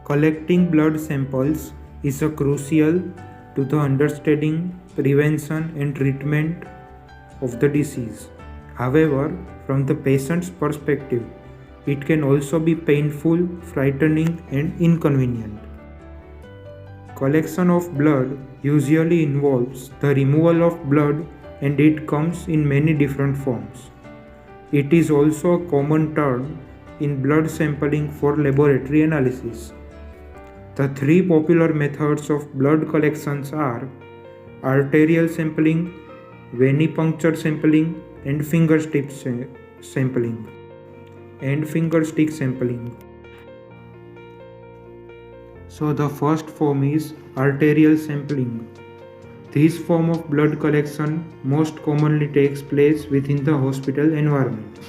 Collecting blood samples is crucial to the understanding, prevention, and treatment of the disease. However, from the patient's perspective, it can also be painful, frightening, and inconvenient. Collection of blood usually involves the removal of blood, and it comes in many different forms. It is also a common term in blood sampling for laboratory analysis. The three popular methods of blood collections are arterial sampling, venipuncture sampling, and fingerstick sampling. So the first form is arterial sampling. This form of blood collection most commonly takes place within the hospital environment.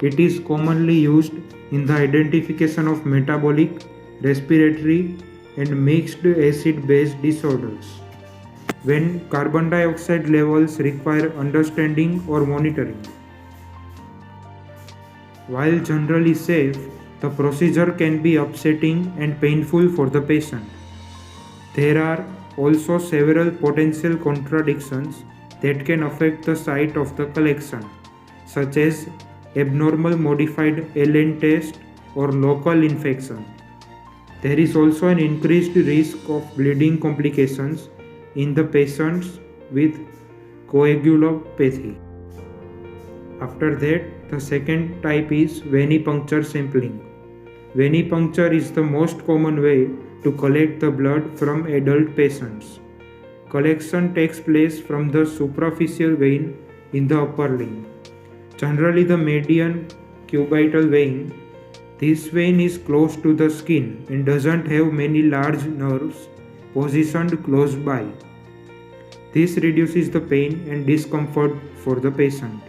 It is commonly used in the identification of metabolic, respiratory, and mixed acid-base disorders, when carbon dioxide levels require understanding or monitoring. While generally safe, the procedure can be upsetting and painful for the patient. There are also several potential contradictions that can affect the site of the collection, such as abnormal modified LN test or local infection. There is also an increased risk of bleeding complications in the patients with coagulopathy. After that, the second type is venipuncture sampling. Venipuncture is the most common way to collect the blood from adult patients. Collection takes place from the supraficial vein in the upper limb, generally the median cubital vein. This vein is close to the skin and doesn't have many large nerves positioned close by. This reduces the pain and discomfort for the patient.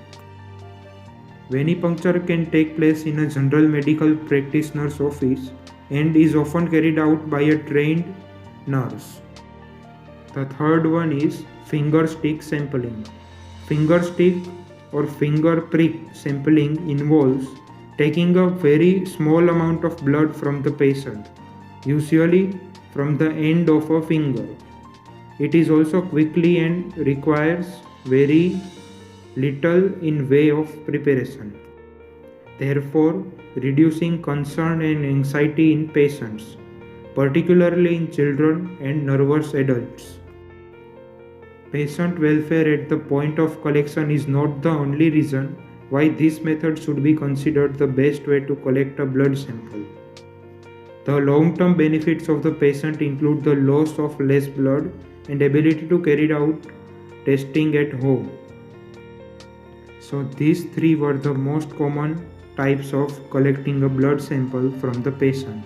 Venipuncture can take place in a general medical practitioner's office and is often carried out by a trained nurse. The third one is finger stick sampling. Finger stick or finger prick sampling involves taking a very small amount of blood from the patient, usually from the end of a finger. It is also quickly and requires very little in way of preparation, therefore reducing concern and anxiety in patients, particularly in children and nervous adults. Patient welfare at the point of collection is not the only reason why this method should be considered the best way to collect a blood sample. The long-term benefits of the patient include the loss of less blood and ability to carry out testing at home. So these three were the most common types of collecting a blood sample from the patient.